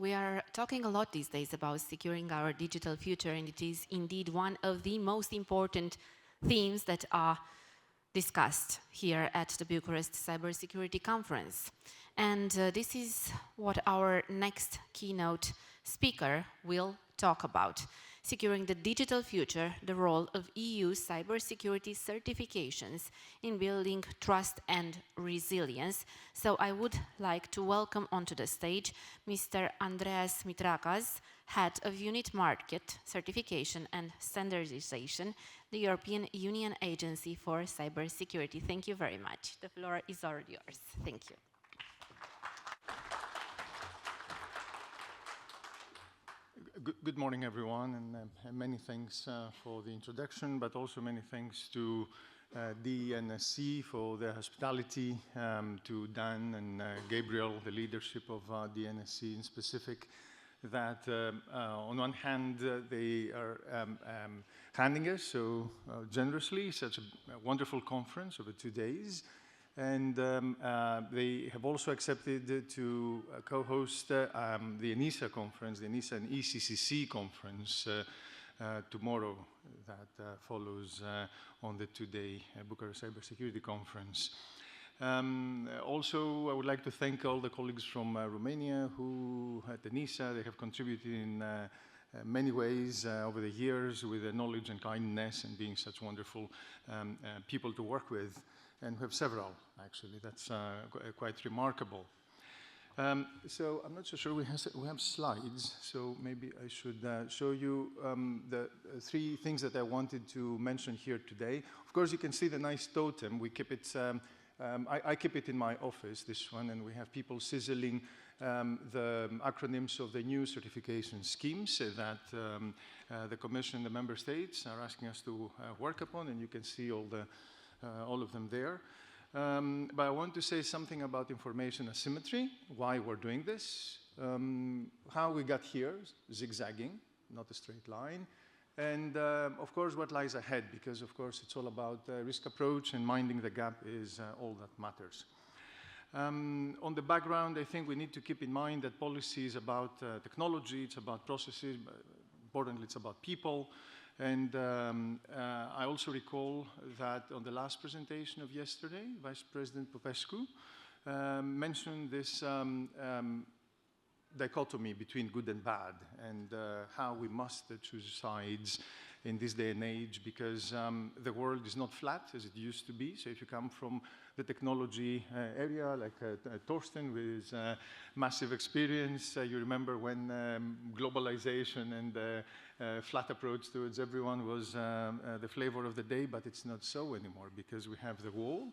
we are talking a lot these days about securing our digital future, and it is indeed one of the most important themes that are discussed here at the Bucharest Cybersecurity Conference. And this is what our next keynote speaker will talk about. Securing the digital future, the role of EU cybersecurity certifications in building trust and resilience. So I would like to welcome onto the stage Mr. Andreas MITRAKAS, Head of Unit Market Certification and Standardization, the European Union Agency for Cybersecurity. Thank you very much. The floor is all yours. Thank you. Good morning, everyone, and many thanks for the introduction, but also many thanks to DNSC for their hospitality, to Dan and Gabriel, the leadership of DNSC in specific, that on one hand they are handing us so generously such a wonderful conference over 2 days. And they have also accepted to co-host the ENISA conference, the ENISA and ECCC conference tomorrow that follows on the 2-day Bucharest Cybersecurity Conference. Also, I would like to thank all the colleagues from Romania who at ENISA, they have contributed in many ways over the years with their knowledge and kindness and being such wonderful people to work with. And we have several, actually. That's quite remarkable. So I'm not so sure we have slides, so maybe I should show you the 3 things that I wanted to mention here today. Of course, you can see the nice totem. We keep it, I keep it in my office, this one, and we have people sizzling the acronyms of the new certification schemes that the Commission and the Member States are asking us to work upon, and you can see all of them there. But I want to say something about information asymmetry, why we're doing this, how we got here, zigzagging, not a straight line, and of course what lies ahead, because of course it's all about risk approach, and minding the gap is all that matters. On the background, I think we need to keep in mind that policy is about technology, it's about processes, but importantly it's about people. And I also recall that on the last presentation of yesterday, Vice President Popescu mentioned this dichotomy between good and bad, and how we must choose sides in this day and age, because the world is not flat as it used to be. So if you come from the technology area, like Torsten with massive experience, you remember when globalization and flat approach towards everyone was the flavor of the day, but it's not so anymore, because we have the war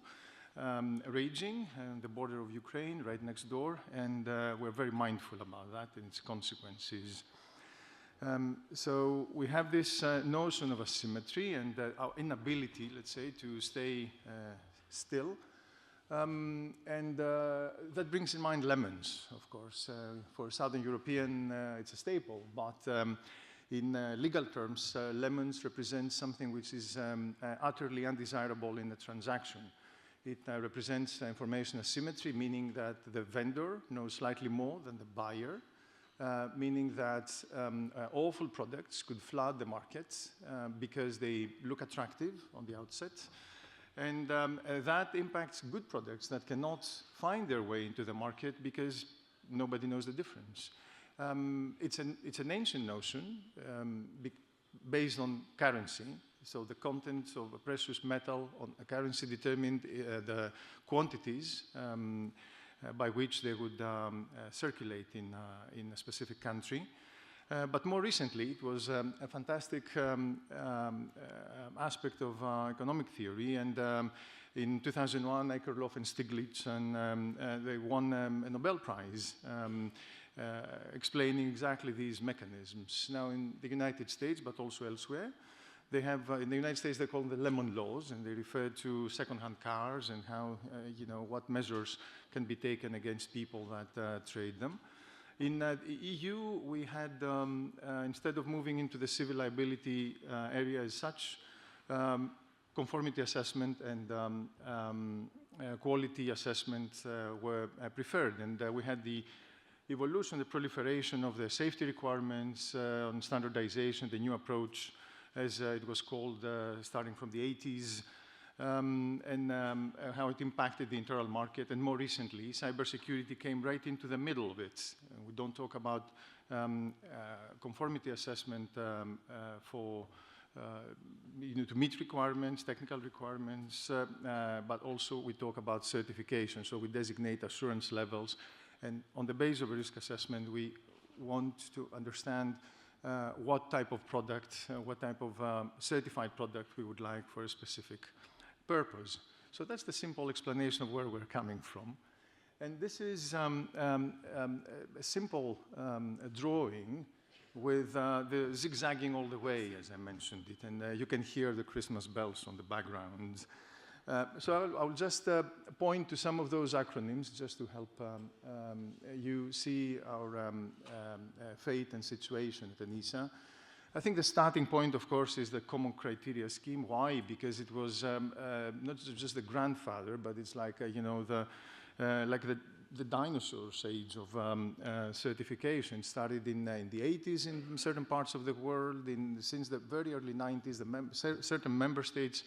raging on the border of Ukraine right next door, and we're very mindful about that and its consequences. So we have this notion of asymmetry and our inability, let's say, to stay still. That brings in mind lemons, of course. For Southern European, it's a staple, but in legal terms, lemons represent something which is utterly undesirable in a transaction. It represents information asymmetry, meaning that the vendor knows slightly more than the buyer, meaning that awful products could flood the market because they look attractive on the outset. And that impacts good products that cannot find their way into the market because nobody knows the difference. It's an ancient notion based on currency. So the content of a precious metal on a currency determined the quantities by which they would circulate in a specific country. But more recently, it was a fantastic aspect of economic theory. And in 2001, Akerlof and Stiglitz, and they won a Nobel Prize explaining exactly these mechanisms. Now, in the United States, but also elsewhere, they have, in the United States, they call them the lemon laws, and they refer to second-hand cars and how, what measures can be taken against people that trade them. In the EU, we had, instead of moving into the civil liability area as such, conformity assessment and quality assessment were preferred. And we had the evolution, the proliferation of the safety requirements on standardization, the new approach, as it was called, starting from the 80s, and how it impacted the internal market. And more recently, cybersecurity came right into the middle of it. We don't talk about conformity assessment for to meet requirements, technical requirements, but also we talk about certification. So we designate assurance levels, and on the basis of a risk assessment, we want to understand what type of product, what type of certified product we would like for a specific purpose. So that's the simple explanation of where we're coming from. And this is a simple drawing with the zigzagging all the way, as I mentioned it. And you can hear the Christmas bells on the background. So I'll just point to some of those acronyms just to help you see our fate and situation at ENISA. I think the starting point, of course, is the common criteria scheme. Why? Because it was not just the grandfather, but it's like, you know, the dinosaurs age of certification. It started in the 80s in certain parts of the world. Since the very early 90s, certain member states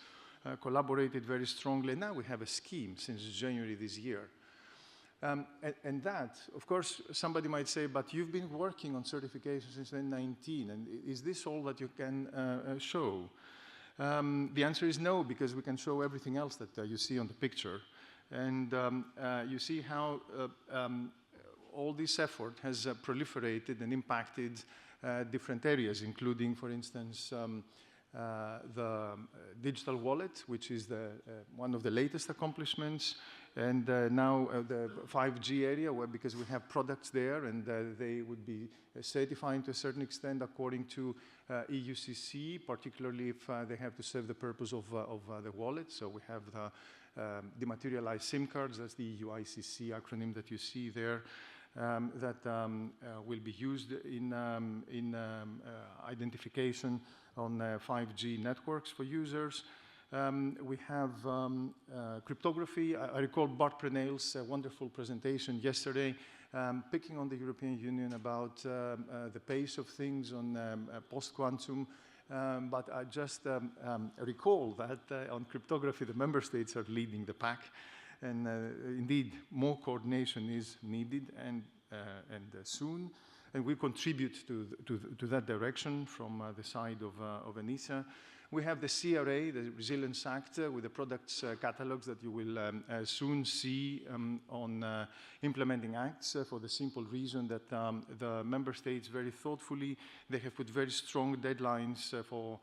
collaborated very strongly. And now we have a scheme since January this year. And that, of course, somebody might say, but you've been working on certification since 2019, and is this all that you can show? The answer is no, because we can show everything else that you see on the picture. And you see how all this effort has proliferated and impacted different areas, including, for instance, the digital wallet, which is one of the latest accomplishments, and now the 5G area, because we have products there, and they would be certifying to a certain extent according to EUCC, particularly if they have to serve the purpose of the wallet. So we have the dematerialized SIM cards, that's the EUICC acronym that you see there, that will be used in identification on 5G networks for users. We have cryptography. I recall Bart Prenale's wonderful presentation yesterday, picking on the European Union about the pace of things on post-quantum. But I just recall that on cryptography, the member states are leading the pack. And indeed, more coordination is needed and soon. And we contribute to that direction from the side of ENISA. We have the CRA, the Resilience Act, with the products catalogs that you will soon see on implementing acts, for the simple reason that the member states very thoughtfully, they have put very strong deadlines for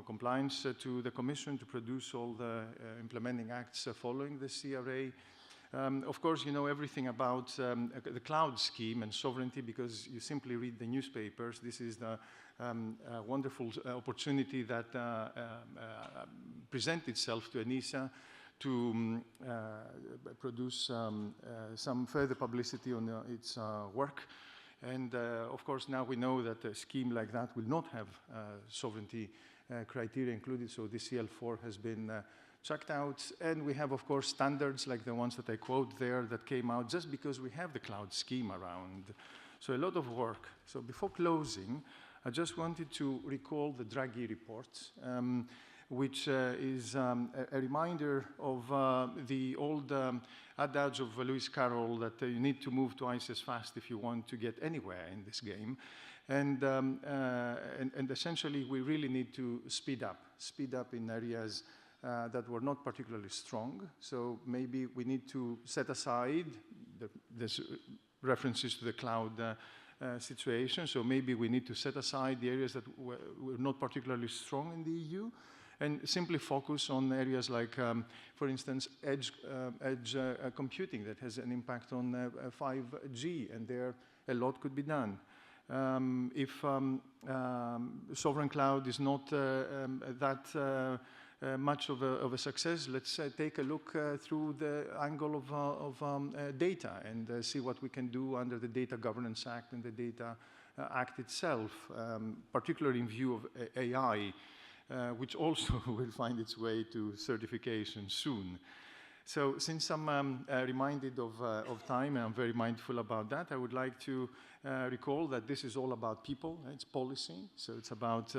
compliance to the Commission to produce all the implementing acts following the CRA. Of course, you know everything about the cloud scheme and sovereignty because you simply read the newspapers. This is the wonderful opportunity that presents itself to ENISA to produce some further publicity on its work. And of course, now we know that a scheme like that will not have sovereignty criteria included, so the CL4 has been checked out. And we have, of course, standards like the ones that I quote there that came out just because we have the cloud scheme around. So a lot of work. So before closing, I just wanted to recall the Draghi report, which is a reminder of the old adage of Lewis Carroll that you need to move twice as fast if you want to get anywhere in this game. And essentially, we really need to speed up in areas that were not particularly strong. So maybe we need to set aside there's references to the cloud situation. So maybe we need to set aside the areas that were not particularly strong in the EU and simply focus on areas like, for instance, edge computing that has an impact on 5G, and there a lot could be done. If sovereign cloud is not that much of a success, let's take a look through the angle of data and see what we can do under the Data Governance Act and the Data Act itself, particularly in view of AI, which also will find its way to certification soon. So since I'm reminded of time, and I'm very mindful about that, I would like to recall that this is all about people. It's policy, so it's about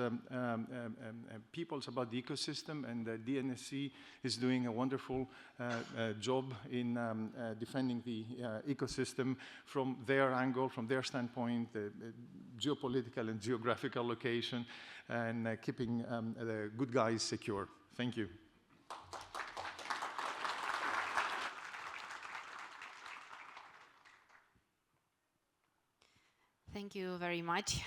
people, it's about the ecosystem, and DNSC is doing a wonderful job in defending the ecosystem from their angle, from their standpoint, the geopolitical and geographical location, and keeping the good guys secure. Thank you. Thank you very much.